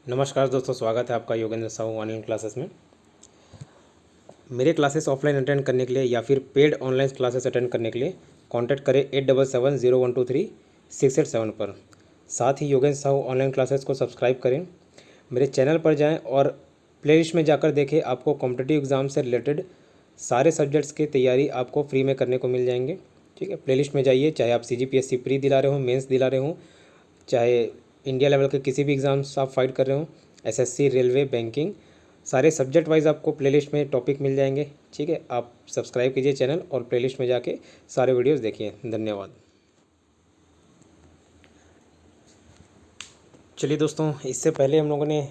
नमस्कार दोस्तों, स्वागत है आपका योगेंद्र साहू ऑनलाइन क्लासेस में। मेरे क्लासेस ऑफलाइन अटेंड करने के लिए या फिर पेड ऑनलाइन क्लासेस अटेंड करने के लिए कांटेक्ट करें 8770123687 पर। साथ ही योगेंद्र साहू ऑनलाइन क्लासेस को सब्सक्राइब करें, मेरे चैनल पर जाएं और प्लेलिस्ट में जाकर देखें। आपको कॉम्पिटिटिव एग्ज़ाम से रिलेटेड सारे सब्जेक्ट्स की तैयारी आपको फ्री में करने को मिल जाएंगे। ठीक है, प्लेलिस्ट में जाइए, चाहे आप CGPSC प्री दिला रहे हो, मेंस दिला रहे हो, चाहे इंडिया लेवल के किसी भी एग्ज़ाम्स आप फाइट कर रहे हो, SSC, रेलवे, बैंकिंग, सारे सब्जेक्ट वाइज आपको प्लेलिस्ट में टॉपिक मिल जाएंगे। ठीक है, आप सब्सक्राइब कीजिए चैनल और प्लेलिस्ट में जाके सारे वीडियोस देखिए। धन्यवाद। चलिए दोस्तों, इससे पहले हम लोगों ने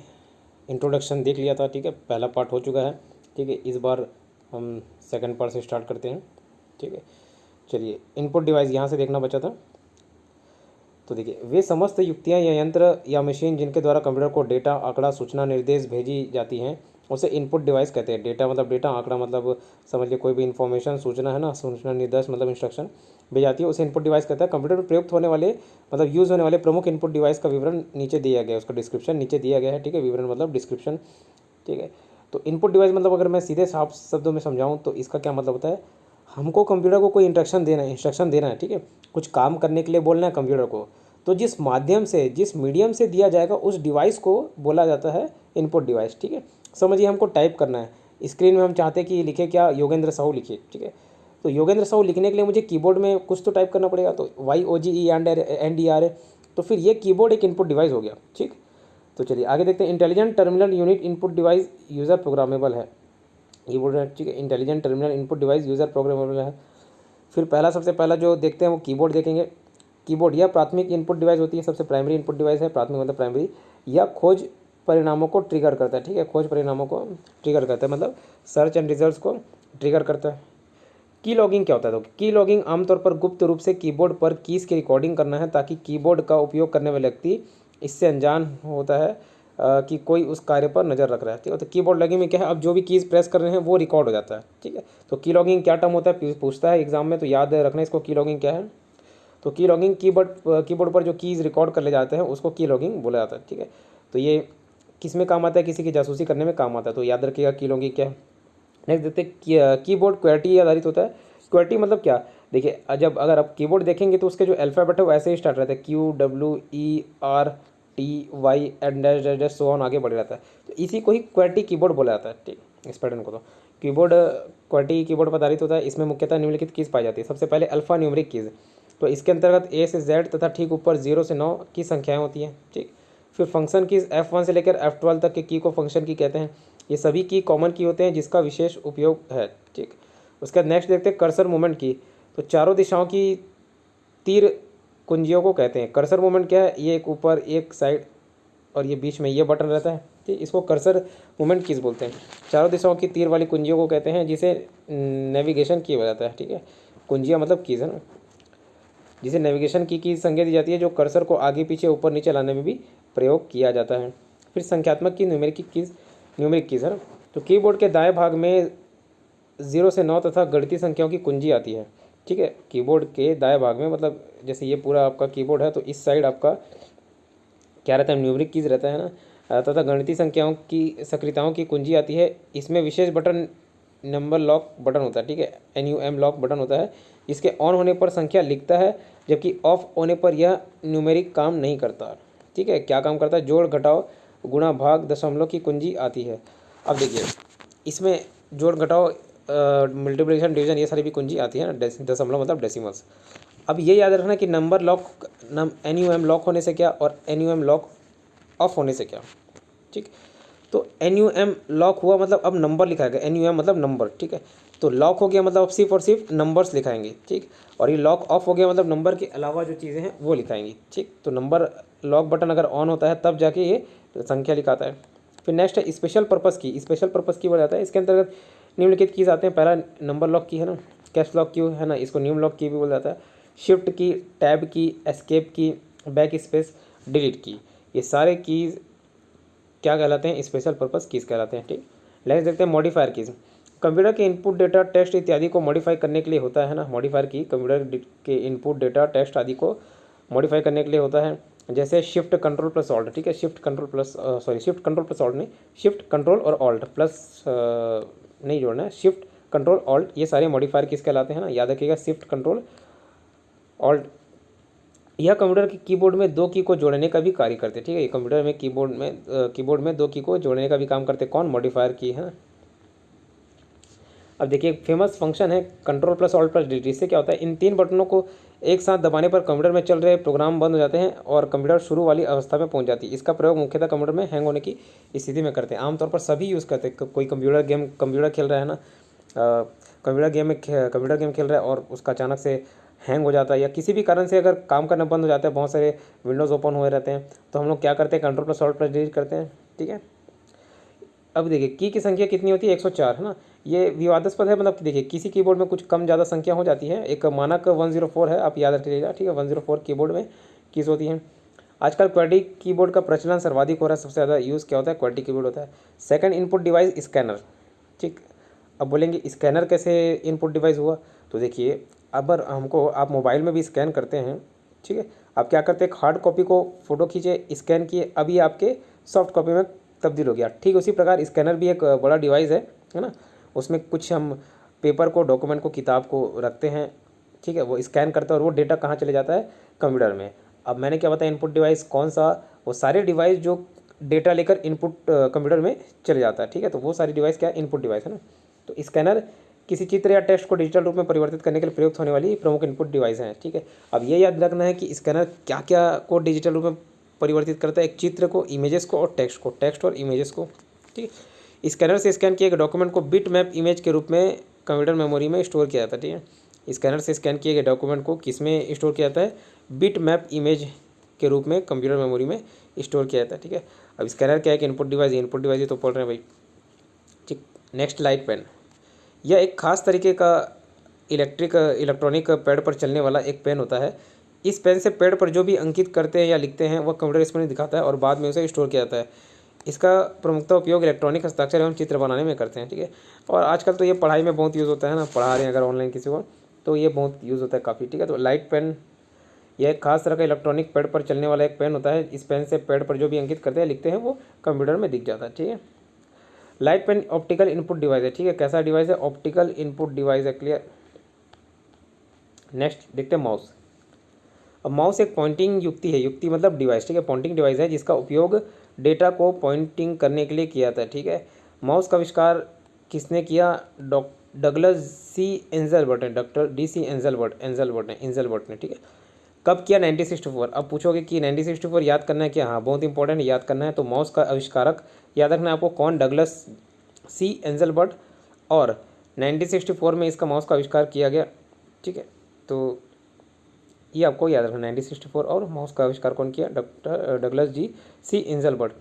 इंट्रोडक्शन देख लिया था। ठीक है, पहला पार्ट हो चुका है। ठीक है, इस बार हम सेकंड पार्ट से स्टार्ट करते हैं। ठीक है, चलिए, इनपुट डिवाइस यहाँ से देखना बचा था। तो देखिए, वे समस्त युक्तियाँ या यंत्र या मशीन जिनके द्वारा कंप्यूटर को डेटा, आंकड़ा, सूचना, निर्देश भेजी जाती हैं उसे इनपुट डिवाइस कहते हैं। डेटा मतलब डेटा, आंकड़ा मतलब समझ लीजिए कोई भी इन्फॉर्मेशन, सूचना है ना, सूचना, निर्देश मतलब इंस्ट्रक्शन भेजी जाती है, उसे इनपुट डिवाइस कहता है। कंप्यूटर में प्रयुक्त होने वाले मतलब यूज़ होने वाले प्रमुख इनपुट डिवाइस का विवरण नीचे दिया गया है, उसका डिस्क्रिप्शन नीचे दिया गया है। ठीक है, विवरण मतलब डिस्क्रिप्शन। ठीक है, तो इनपुट डिवाइस मतलब अगर मैं सीधे साफ शब्दों में समझाऊँ तो इसका क्या मतलब होता है, हमको कंप्यूटर को कोई इंस्ट्रक्शन देना है। ठीक है, कुछ काम करने के लिए बोलना है कंप्यूटर को, तो जिस माध्यम से, जिस मीडियम से दिया जाएगा उस डिवाइस को बोला जाता है इनपुट डिवाइस। ठीक है, समझिए हमको टाइप करना है, स्क्रीन में हम चाहते हैं कि लिखे क्या, योगेंद्र साहू लिखिए। ठीक है, तो योगेंद्र साहू लिखने के लिए मुझे कीबोर्ड में कुछ तो टाइप करना पड़ेगा, तो YOGENDR, तो फिर ये कीबोर्ड एक इनपुट डिवाइस हो गया। ठीक, तो चलिए आगे देखते हैं। Intelligent terminal unit input device user programmable है, कीबोर्ड है। ठीक है, intelligent terminal input device user programmable है। फिर सबसे पहला जो देखते हैं वो कीबोर्ड देखेंगे। कीबोर्ड यह प्राथमिक इनपुट डिवाइस होती है, सबसे प्राइमरी इनपुट डिवाइस है। प्राथमिक मतलब प्राइमरी। यह खोज परिणामों को ट्रिगर करता है। ठीक है, खोज परिणामों को ट्रिगर करता है मतलब सर्च एंड रिजल्ट्स को ट्रिगर करता है। की लॉगिंग क्या होता है, तो की लॉगिंग आमतौर पर गुप्त रूप से कीबोर्ड पर कीज़ की रिकॉर्डिंग करना है, ताकि कीबोर्ड का उपयोग करने वाला व्यक्ति इससे अनजान होता है कि कोई उस कार्य पर नज़र रख रहा है। ठीक है, तो कीबोर्ड लॉगिंग में क्या है, अब जो भी कीज़ प्रेस कर रहे हैं वो रिकॉर्ड हो जाता है। ठीक है, तो की लॉगिंग क्या टर्म होता है, पूछता है एग्जाम में, तो याद रखना इसको, की लॉगिंग क्या है। तो की लॉगिंग कीबोर्ड पर जो कीज़ रिकॉर्ड कर ले जाते हैं उसको की लॉगिंग बोला जाता है। ठीक है, तो ये किस में काम आता है, किसी की जासूसी करने में काम आता है, तो याद रखिएगा की लॉगिंग क्या है। नेक्स्ट देखते हैं, कीबोर्ड क्वेर्टी आधारित होता है। क्वेर्टी मतलब क्या, देखिए जब अगर आप कीबोर्ड देखेंगे तो उसके जो अल्फ़ाबेट है वो ऐसे ही स्टार्ट रहता है, QWERTY and dash dash dash so on आगे बढ़ जाता है, तो इसी को ही क्वेर्टी कीबोर्ड बोला जाता है। ठीक, इस पैटर्न को तो कीबोर्ड क्वेर्टी कीबोर्ड पर आधारित होता है। इसमें मुख्यतः निम्नलिखित कीज़ पाई जाती है। सबसे पहले अल्फ़ा न्यूमेरिक कीज़, तो इसके अंतर्गत A से Z तथा ठीक ऊपर 0 से 9 की संख्याएँ होती हैं। ठीक, फिर फंक्शन कीज़ F1 से लेकर F12 तक के की को फंक्शन की कहते हैं। ये सभी की कॉमन की होते हैं जिसका विशेष उपयोग है। ठीक, उसके बाद नेक्स्ट देखते हैं कर्सर मूवमेंट की, तो चारों दिशाओं की तीर कुंजियों को कहते हैं। कर्सर मूवमेंट क्या है, ये एक ऊपर, एक साइड और ये बीच में ये बटन रहता है। ठीक, इसको कर्सर मूवमेंट कीज़ बोलते हैं। चारों दिशाओं की तीर वाली कुंजियों को कहते हैं, जिसे नेविगेशन की हो जाता है। ठीक है, कुंजियाँ मतलब कीज़ है ना, जिसे नेविगेशन की संज्ञा दी जाती है, जो कर्सर को आगे पीछे ऊपर नीचे लाने में भी प्रयोग किया जाता है। फिर संख्यात्मक की न्यूमेरिक कीज़ है ना, तो कीबोर्ड के दाएं भाग में 0 से 9 तथा गणितीय संख्याओं की कुंजी आती है। ठीक है, कीबोर्ड के दाएं भाग में मतलब जैसे ये पूरा आपका कीबोर्ड है, तो इस साइड आपका क्या रहता है, न्यूमेरिक कीज़ रहता है ना, तथा गणितीय संख्याओं की सक्रियताओं की कुंजी आती है। इसमें विशेष बटन नंबर लॉक बटन होता है। ठीक है, NUM लॉक बटन होता है, इसके ऑन होने पर संख्या लिखता है, जबकि ऑफ होने पर यह न्यूमेरिक काम नहीं करता। ठीक है, क्या काम करता है, जोड़, घटाव, गुणा, भाग, दशमलव की कुंजी आती है। अब देखिए इसमें जोड़, घटाव, मल्टीप्लिकेशन, डिवीजन, ये सारी भी कुंजी आती है ना, दशमलव मतलब डेसिमल्स। अब ये याद रखना कि नंबर लॉक NUM लॉक होने से क्या और NUM लॉक ऑफ होने से क्या। ठीक, तो NUM लॉक हुआ मतलब अब नंबर लिखाएगा, NUM मतलब नंबर। ठीक है, तो लॉक हो गया मतलब अब सिर्फ और सिर्फ नंबर्स लिखाएंगे। ठीक, और ये लॉक ऑफ हो गया मतलब नंबर के अलावा जो चीज़ें हैं वो लिखाएंगी। ठीक, तो नंबर लॉक बटन अगर ऑन होता है तब जाके ये संख्या लिखाता है। फिर नेक्स्ट है स्पेशल पर्पज़ की। स्पेशल पर्पज़ की बोला जाता है, इसके अंतर्गत निम्नलिखित कीज़ आते हैं। पहला नंबर लॉक की है ना, कैश लॉक की है ना, इसको न्यूम लॉक की भी बोला जाता है। शिफ्ट की, टैब की, एस्केप की, बैक स्पेस, डिलीट की, ये सारे कीज़ क्या कहलाते हैं, स्पेशल पर्पज़ कीज़ कहलाते हैं। ठीक, नेक्स्ट देखते हैं मॉडिफायर कीज़। कंप्यूटर के इनपुट डेटा, टेक्स्ट इत्यादि को मॉडिफाई करने के लिए होता है ना, मॉडिफायर की कंप्यूटर के इनपुट डेटा, टेक्स्ट आदि को मॉडिफाई करने के लिए होता है। जैसे शिफ्ट कंट्रोल प्लस ऑल्ट, ठीक है, shift control plus shift control plus alt नहीं, शिफ्ट कंट्रोल और ऑल्ट प्लस नहीं जोड़ना है, शिफ्ट कंट्रोल ऑल्ट, ये सारे मॉडिफायर किस कहलाते हैं ना, याद रखिएगा, शिफ्ट कंट्रोल ऑल्ट। यह कंप्यूटर के कीबोर्ड में दो की को जोड़ने का भी कार्य करते हैं, ठीक है, ये कंप्यूटर में कीबोर्ड में दो की को जोड़ने का भी काम करते हैं, कौन, मॉडिफायर की है। अब देखिए एक फेमस फंक्शन है control plus alt plus delete, इससे क्या होता है, इन तीन बटनों को एक साथ दबाने पर कंप्यूटर में चल रहे प्रोग्राम बंद हो जाते हैं और कंप्यूटर शुरू वाली अवस्था में पहुंच जाती है। इसका प्रयोग मुख्यतः कंप्यूटर में हैंग होने की स्थिति में करते हैं, आमतौर पर सभी यूज़ करते हैं। कोई कंप्यूटर खेल रहा है ना, कंप्यूटर गेम खेल रहा है और उसका अचानक से हैंग हो जाता है, या किसी भी कारण से अगर काम करना बंद हो जाता है, बहुत सारे विंडोज़ ओपन हुए रहते हैं, तो हम लोग क्या करते हैं, control plus alt plus delete करते हैं, ठीक है। अब देखिए की संख्या कितनी होती है, 104 है ना, ये विवादास्पद है, मतलब कि देखिए किसी कीबोर्ड में कुछ कम ज़्यादा संख्या हो जाती है, एक मानक 104 है, आप याद रखिएगा, ठीक है, 104 कीबोर्ड में कीज होती हैं। आजकल क्वालिटी कीबोर्ड का प्रचलन सर्वाधिक हो रहा है, सबसे ज़्यादा यूज़ क्या होता है, क्वालिटी कीबोर्ड होता है। सेकंड इनपुट डिवाइस स्कैनर, ठीक। अब बोलेंगे स्कैनर कैसे इनपुट डिवाइस हुआ, तो देखिए अब हमको आप मोबाइल में भी स्कैन करते हैं, ठीक है, आप क्या करते हैं, हार्ड कॉपी को फोटो खींचे, स्कैन किए, अभी आपके सॉफ्ट कॉपी में तब्दील हो गया, ठीक उसी प्रकार स्कैनर भी एक बड़ा डिवाइस है ना, उसमें कुछ हम पेपर को, डॉक्यूमेंट को, किताब को रखते हैं, ठीक है, वो स्कैन करता है और वो डेटा कहाँ चले जाता है, कंप्यूटर में। अब मैंने क्या बताया इनपुट डिवाइस कौन सा, वो सारे डिवाइस जो डेटा लेकर इनपुट कंप्यूटर में चले जाता है, ठीक है, तो वो सारी डिवाइस क्या है, इनपुट डिवाइस है ना। तो स्कैनर किसी चित्र या टेक्स्ट को डिजिटल रूप में परिवर्तित करने के लिए प्रयुक्त होने वाली प्रमुख इनपुट डिवाइस हैं, ठीक है। अब ये याद रखना है कि स्कैनर क्या क्या को डिजिटल रूप में परिवर्तित करता है, एक चित्र को, इमेजेस को और टेक्स्ट को, टेक्स्ट और इमेजेस को, ठीक है। स्कैनर से स्कैन किए गए डॉक्यूमेंट को बिट मैप इमेज के रूप में कंप्यूटर मेमोरी में स्टोर किया जाता है, ठीक है। स्कैनर से स्कैन किए गए डॉक्यूमेंट को किस में स्टोर किया जाता है, बिट मैप इमेज के रूप में कंप्यूटर मेमोरी में स्टोर किया जाता है, ठीक है। अब स्कैनर क्या है कि इनपुट डिवाइस ही तो पढ़ रहे हैं भाई, ठीक। नेक्स्ट लाइट पेन, यह एक खास तरीके का इलेक्ट्रॉनिक पैड पर चलने वाला एक पेन होता है। इस पेन से पैड पर जो भी अंकित करते हैं या लिखते हैं वह कंप्यूटर स्क्रीन में दिखाता है और बाद में उसे स्टोर किया जाता है। इसका प्रमुखता उपयोग इलेक्ट्रॉनिक हस्ताक्षर एवं चित्र बनाने में करते हैं, ठीक है। और आजकल तो ये पढ़ाई में बहुत यूज़ होता है ना, पढ़ा रहे हैं अगर ऑनलाइन किसी को, तो ये बहुत यूज़ होता है काफ़ी, ठीक है। तो लाइट पेन यह एक खास तरह का इलेक्ट्रॉनिक पैड पर चलने वाला एक पेन होता है। इस पेन से पैड पर जो भी अंकित करते हैं लिखते हैं वो कंप्यूटर में दिख जाता है, ठीक है। Light pen optical input device है, ठीक है, कैसा डिवाइस है, ऑप्टिकल इनपुट डिवाइस है, क्लियर। नेक्स्ट देखते हैं माउस। अब माउस एक पॉइंटिंग युक्ति है, युक्ति मतलब डिवाइस, ठीक है, पॉइंटिंग डिवाइस है जिसका उपयोग डेटा को पॉइंटिंग करने के लिए किया जाता है, ठीक है। माउस का आविष्कार किसने किया, डगलस सी एंजलबर्ट ने, डॉक्टर DC एंजलबर्ट ने, ठीक है। कब किया, 1964। अब पूछोगे कि 1964 याद करना है क्या, हाँ बहुत इंपॉर्टेंट है, याद करना है। तो माउस का आविष्कारक याद रखना है आपको, कौन, डगलस सी एंजलबर्ट, और 1964 में इसका माउस का आविष्कार किया गया, ठीक है। तो ये आपको याद रखना, 1964 और माउस का आविष्कार कौन किया, डॉक्टर डगलस सी एंजलबर्ट।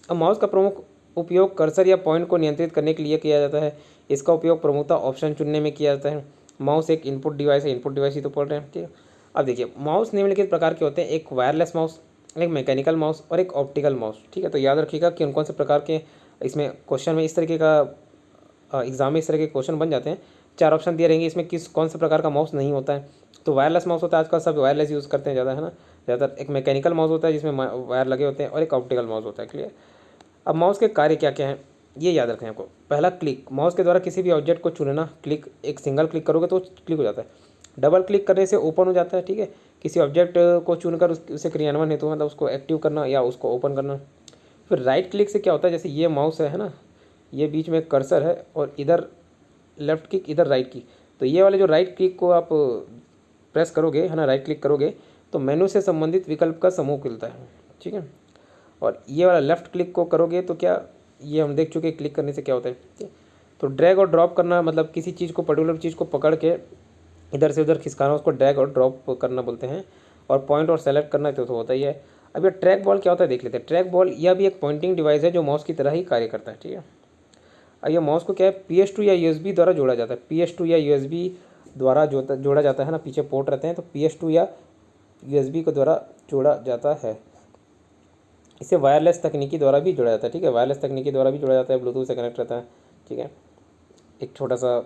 अब माउस का प्रमुख उपयोग कर्सर या पॉइंट को नियंत्रित करने के लिए किया जाता है। इसका उपयोग प्रमुखतः ऑप्शन चुनने में किया जाता है। माउस एक इनपुट डिवाइस है, इनपुट डिवाइस ही तो पढ़ रहे हैं, ठीक है। अब देखिए माउस निम्नलिखित प्रकार के होते हैं, एक वायरलेस माउस, एक मैकेनिकल माउस और एक ऑप्टिकल माउस, ठीक है। तो याद रखिएगा कि कौन से प्रकार के इसमें क्वेश्चन में इस तरीके का एग्जाम में इस तरह के क्वेश्चन बन जाते हैं। 4 ऑप्शन दिए रहेंगे, इसमें कौन से प्रकार का माउस नहीं होता है। तो वायरलेस माउस होता है, आजकल सब वायरलेस यूज़ करते हैं ज़्यादा, है ना, ज़्यादातर। एक मैकेनिकल माउस होता है जिसमें वायर लगे होते हैं, और एक ऑप्टिकल माउस होता है, क्लियर। अब माउस के कार्य क्या क्या हैं ये याद रखें आपको। पहला, क्लिक, माउस के द्वारा किसी भी ऑब्जेक्ट को चुनना, क्लिक, एक सिंगल क्लिक करोगे तो क्लिक हो जाता है, डबल क्लिक करने से ओपन हो जाता है, ठीक है। किसी ऑब्जेक्ट को चुनकर उसे क्रियान्वयन हेतु मतलब उसको एक्टिव करना या उसको ओपन करना। फिर राइट क्लिक से क्या होता है, जैसे ये माउस है ना, ये बीच में कर्सर है और इधर लेफ्ट क्लिक, इधर राइट क्लिक, तो ये वाले जो राइट क्लिक को आप प्रेस करोगे, है ना, राइट क्लिक करोगे तो मेनू से संबंधित विकल्प का समूह मिलता है, ठीक है। और ये वाला लेफ्ट क्लिक को करोगे तो क्या, ये हम देख चुके, क्लिक करने से क्या होता है, ठीक है। तो ड्रैग और ड्रॉप करना मतलब किसी चीज़ को, पर्टिकुलर चीज़ को पकड़ के इधर से उधर खिसकाना, उसको ड्रैग और ड्रॉप करना बोलते हैं। और पॉइंट और सेलेक्ट करना तो होता ही है। अब ये ट्रैक बॉल क्या होता है देख लेते हैं। ट्रैक बॉल यह भी एक पॉइंटिंग डिवाइस है जो माउस की तरह ही कार्य करता है, ठीक है। अब ये माउस को क्या है, PS2 या USB द्वारा जोड़ा जाता है, PS2 या USB द्वारा जोड़ा जाता है ना, पीछे पोर्ट रहते हैं, तो PS2 या USB के द्वारा जोड़ा जाता है। इसे वायरलेस तकनीकी द्वारा भी जोड़ा जाता है, ठीक है, वायरलेस तकनीकी द्वारा भी जोड़ा जाता है, ब्लूटूथ से कनेक्ट रहता है, ठीक है। एक छोटा सा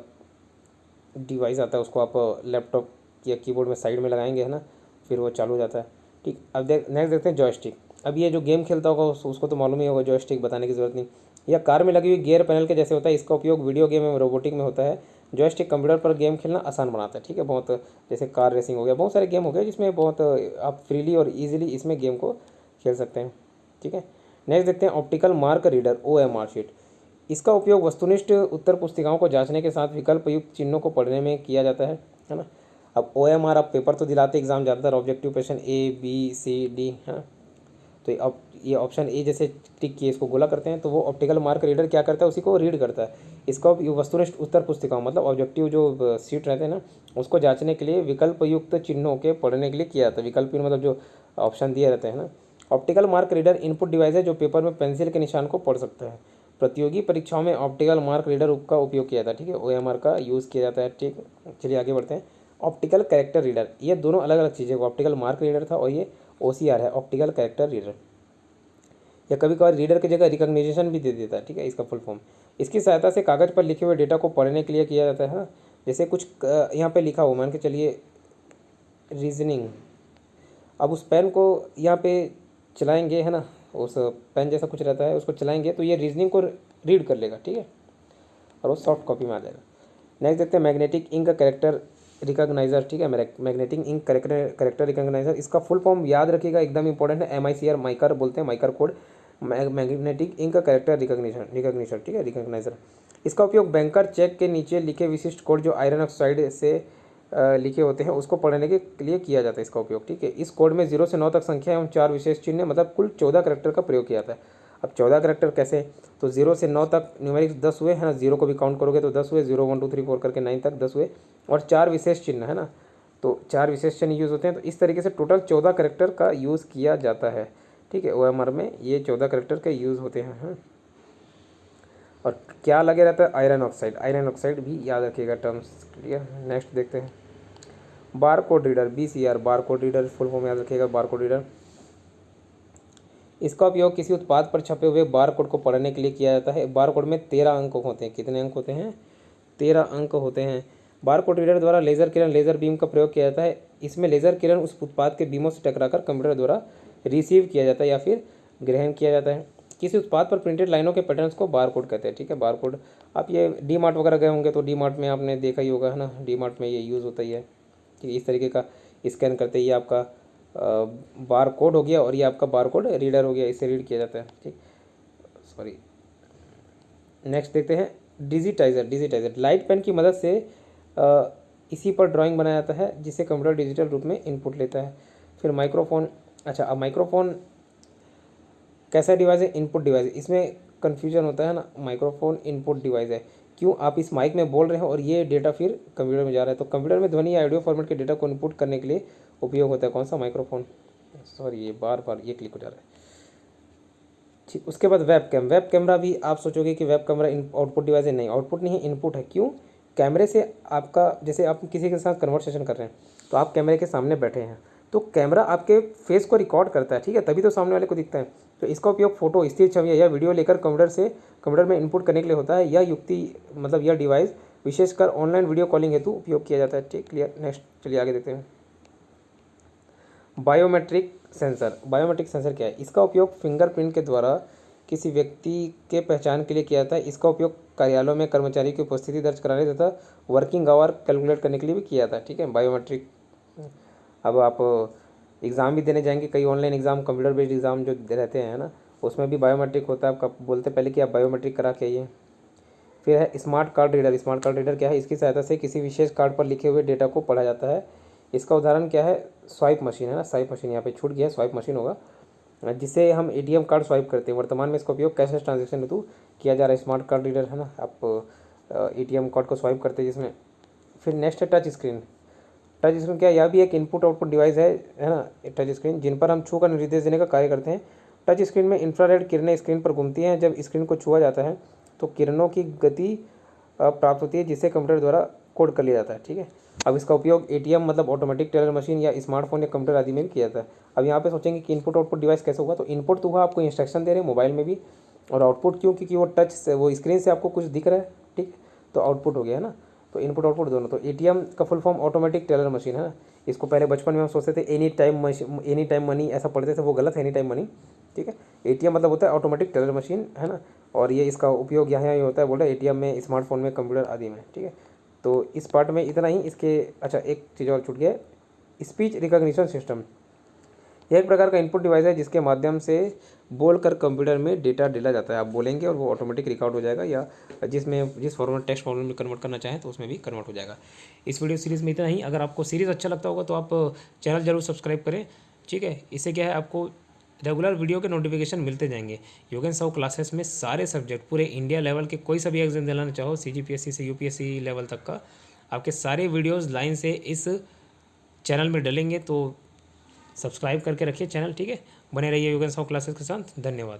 डिवाइस आता है, उसको आप लैपटॉप या कीबोर्ड में साइड में लगाएंगे, है ना, फिर वो चालू हो जाता है, ठीक। अब नेक्स्ट देखते हैं जॉयस्टिक। अब ये जो गेम खेलता होगा उसको तो मालूम ही होगा, जॉयस्टिक बताने की ज़रूरत नहीं। यह कार में लगी हुई गियर पैनल के जैसे होता है। इसका उपयोग वीडियो गेम एवं रोबोटिक में होता है। जॉयस्टिक कंप्यूटर पर गेम खेलना आसान बनाता है, ठीक है। बहुत जैसे कार रेसिंग हो गया, बहुत सारे गेम हो गए जिसमें बहुत आप फ्रीली और ईजिली इसमें गेम को खेल सकते हैं, ठीक है। नेक्स्ट देखते हैं optical mark reader OMR sheet. इसका उपयोग वस्तुनिष्ठ उत्तर पुस्तिकाओं को जांचने के साथ विकल्प युक्त चिन्हों को पढ़ने में किया जाता है ना। अब OMR आप पेपर तो दिलाते एग्जाम ज़्यादातर, ऑब्जेक्टिव क्वेश्चन ABCD, है। तो अब ये ऑप्शन ए जैसे टिक किए इसको गोला करते हैं, तो वो ऑप्टिकल मार्क रीडर क्या करता है, उसी को रीड करता है। इसका वस्तुनिष्ठ उत्तर पुस्तिकाओं मतलब ऑब्जेक्टिव जो सीट रहते हैं ना, उसको जांचने के लिए विकल्प युक्त चिन्हों के पढ़ने के लिए किया जाता है। विकल्प मतलब जो ऑप्शन दिए रहते हैं ना। Optical mark reader input device है जो पेपर में पेंसिल के निशान को पढ़ सकता है। प्रतियोगी परीक्षाओं में ऑप्टिकल मार्क रीडर का उपयोग किया जाता है, ठीक है। OMR का यूज़ किया जाता है, ठीक। चलिए आगे बढ़ते हैं। ऑप्टिकल कैरेक्टर रीडर, ये दोनों अलग अलग चीज़ें। ऑप्टिकल मार्क रीडर था और ये OCR है, ऑप्टिकल कैरेक्टर रीडर। या कभी कभार रीडर की जगह रिकग्निशन भी दे देता है, ठीक है, इसका फुल फॉर्म। इसकी सहायता से कागज़ पर लिखे हुए डेटा को पढ़ने के लिए किया जाता है। जैसे कुछ यहाँ पे लिखा हो, मान के चलिए रीजनिंग। अब उस पेन को यहाँ पे चलाएंगे, है ना, उस पेन जैसा कुछ रहता है, उसको चलाएंगे तो ये रीजनिंग को रीड कर लेगा, ठीक है, और वो सॉफ्ट कॉपी में आ जाएगा। नेक्स्ट देखते हैं मैग्नेटिक इंक कैरेक्टर रिकॉग्नाइजर, ठीक है। मैग्नेटिक इंक कैरेक्टर रिकॉग्नाइजर, इसका फुल फॉर्म याद रखिएगा, एकदम इंपॉर्टेंट है। MICR, माइकर बोलते हैं, माइकर code, magnetic ink character recognition, ठीक है, रिकॉग्नाइजर। इसका उपयोग बैंकर चेक के नीचे लिखे विशिष्ट कोड जो आयरन ऑक्साइड से लिखे होते हैं उसको पढ़ने के लिए किया जाता है इसका उपयोग, ठीक है। इस कोड में 0 से 9 तक संख्या एवं 4 विशेष चिन्ह मतलब कुल 14 कैरेक्टर का प्रयोग किया जाता है। अब 14 कैरेक्टर कैसे, तो 0 से 9 तक न्यूमेरिक्स 10 हुए, है ना। 0 को भी काउंट करोगे तो 10 हुए, 0 1 2 3 4 करके 9 तक 10 हुए, और 4 विशेष चिन्ह, है ना। तो 4 विशेष चिन्ह यूज़ होते हैं। तो इस तरीके से टोटल 14 कैरेक्टर का यूज़ किया जाता है, ठीक है। OMR में ये 14 कैरेक्टर का यूज़ होते हैं, हाँ। और क्या लगे रहता है, आयरन ऑक्साइड। आयरन ऑक्साइड भी याद रखिएगा टर्म्स, ठीक है। नेक्स्ट देखते हैं bar code reader, BCR, bar code reader full form याद रखिएगा, बार कोड रीडर। इसका उपयोग किसी उत्पाद पर छपे हुए बार कोड को पढ़ने के लिए किया जाता है। बार कोड में 13 अंक होते हैं। कितने अंक होते हैं, 13 अंक होते हैं। बार कोड रीडर द्वारा लेज़र किरण, लेज़र बीम का प्रयोग किया जाता है। इसमें लेज़र किरण उस उत्पाद के बीमों से टकराकर कंप्यूटर द्वारा रिसीव किया जाता है या फिर ग्रहण किया जाता है। किसी उत्पाद पर प्रिंटेड लाइनों के पैटर्न्स को बार कोड कहते हैं, ठीक है। बार कोड, आप ये DMart वगैरह गए होंगे तो DMart में आपने देखा ही होगा, है ना। DMart में ये यूज़ होता ही है, ठीक है। इस तरीके का स्कैन करते ही आपका बार कोड हो गया और ये आपका बार कोड रीडर हो गया, इससे रीड किया जाता है, ठीक। सॉरी। नेक्स्ट देखते हैं डिजिटाइज़र। डिजिटाइज़र लाइट पेन की मदद से इसी पर ड्राइंग बनाया जाता है जिसे कंप्यूटर डिजिटल रूप में इनपुट लेता है। फिर माइक्रोफोन। अच्छा, अब माइक्रोफोन कैसा डिवाइस है, इनपुट डिवाइस है। इसमें कन्फ्यूजन होता है ना, माइक्रोफोन इनपुट डिवाइस है। क्यों, आप इस माइक में बोल रहे हो और ये डेटा फिर कंप्यूटर में जा रहा है। तो कंप्यूटर में ध्वनि या ऑडियो फॉर्मेट के डेटा को इनपुट करने के लिए उपयोग होता है कौन सा, माइक्रोफोन। सॉरी, ये बार बार ये क्लिक हो जा रहा है, ठीक। उसके बाद वेब कैम। वेब कैमरा भी आप सोचोगे कि वेब कैमरा आउटपुट डिवाइस है, नहीं, आउटपुट नहीं है, इनपुट है। क्यों, कैमरे से आपका, जैसे आप किसी के साथ कन्वर्सेशन कर रहे हैं तो आप कैमरे के सामने बैठे हैं, तो कैमरा आपके फेस को रिकॉर्ड करता है, ठीक है, तभी तो सामने वाले को दिखता है। तो इसका उपयोग फोटो, स्थिर छवि या वीडियो लेकर कंप्यूटर में इनपुट करने के लिए होता है। यह युक्ति मतलब यह डिवाइस विशेषकर ऑनलाइन वीडियो कॉलिंग हेतु उपयोग किया जाता है, ठीक, क्लियर। नेक्स्ट चलिए आगे देखते हैं बायोमेट्रिक सेंसर। बायोमेट्रिक सेंसर क्या है, इसका उपयोग फिंगरप्रिंट के द्वारा किसी व्यक्ति के पहचान के लिए किया जाता है। इसका उपयोग कार्यालयों में कर्मचारी की उपस्थिति दर्ज कराने तथा वर्किंग आवर कैलकुलेट करने के लिए भी किया जाता है, ठीक है, बायोमेट्रिक। अब आप एग्ज़ाम भी देने जाएंगे, कई online exam, computer based exam जो रहते हैं ना, उसमें भी बायोमेट्रिक होता है। आपका बोलते पहले कि आप बायोमेट्रिक करा के आइए। फिर है smart card reader. Smart card reader क्या है, इसकी सहायता से किसी विशेष कार्ड पर लिखे हुए डेटा को पढ़ा जाता है। इसका उदाहरण क्या है, स्वाइप मशीन, है ना, स्वाइप मशीन यहाँ पे छूट गया है, स्वाइप मशीन होगा जिससे हम ATM कार्ड स्वाइप करते हैं। वर्तमान में इसका उपयोग कैशलेस ट्रांजेक्शन हेतु किया जा रहा है। स्मार्ट कार्ड रीडर, है ना, आप ATM कार्ड को स्वाइप करते हैं जिसमें। फिर नेक्स्ट है टच स्क्रीन। टच स्क्रीन क्या है, यह भी एक इनपुट आउटपुट डिवाइस है ना, टच स्क्रीन, जिन पर हम छू कर निर्देश देने का कार्य करते हैं। टच स्क्रीन में इंफ्रारेड किरणें स्क्रीन पर घूमती हैं। जब स्क्रीन को छुआ जाता है तो किरणों की गति प्राप्त होती है जिसे कंप्यूटर द्वारा कोड कर लिया जाता है, ठीक है। अब इसका उपयोग ATM मतलब ऑटोमेटिक टेलर मशीन या स्मार्टफोन या कंप्यूटर आदि में भी किया जाता है। अब यहाँ पे सोचेंगे कि इनपुट आउटपुट डिवाइस कैसे होगा, तो इनपुट तो हुआ आपको इंस्ट्रक्शन दे रहे हैं मोबाइल में भी, और आउटपुट क्यों, क्योंकि वो टच से, वो स्क्रीन से आपको कुछ दिख रहा है, ठीक है, तो आउटपुट हो गया, है ना। तो इनपुट आउटपुट दोनों। तो एटीएम का full form automatic teller machine है। इसको पहले बचपन में हम सोचते थे एनी टाइम मनी ऐसा पढ़ते थे, वो गलत है, एनी टाइम मनी, ठीक है। एटीएम मतलब होता है ऑटोमेटिक टेलर मशीन, है ना। और ये इसका उपयोग यहाँ यहाँ होता है, बोल रहे एटीएम में, स्मार्टफोन में, कंप्यूटर आदि में, ठीक है। तो इस पार्ट में इतना ही। इसके अच्छा एक चीज़ और छूट गया, स्पीच रिकॉग्निशन सिस्टम। यह एक प्रकार का इनपुट डिवाइस है जिसके माध्यम से बोलकर कंप्यूटर में डेटा डाला जाता है। आप बोलेंगे और वो ऑटोमेटिक रिकॉर्ड हो जाएगा, या जिस फॉर्मेट टेक्स्ट फॉर्मेट में कन्वर्ट करना चाहें तो उसमें भी कन्वर्ट हो जाएगा। इस वीडियो सीरीज़ में इतना ही। अगर आपको सीरीज़ अच्छा लगता होगा तो आप चैनल जरूर सब्सक्राइब करें, ठीक है। इससे क्या है, आपको रेगुलर वीडियो के नोटिफिकेशन मिलते जाएंगे। योगेश साहू क्लासेस में सारे सब्जेक्ट पूरे इंडिया लेवल के कोई सा भी एग्जाम दिलाना चाहो, CGPSC से UPSC लेवल तक का, आपके सारे वीडियोज़ लाइन से इस चैनल में डलेंगे। तो सब्सक्राइब करके रखिए चैनल, ठीक है। बने रहिए योगेश साहू क्लासेस के साथ। धन्यवाद।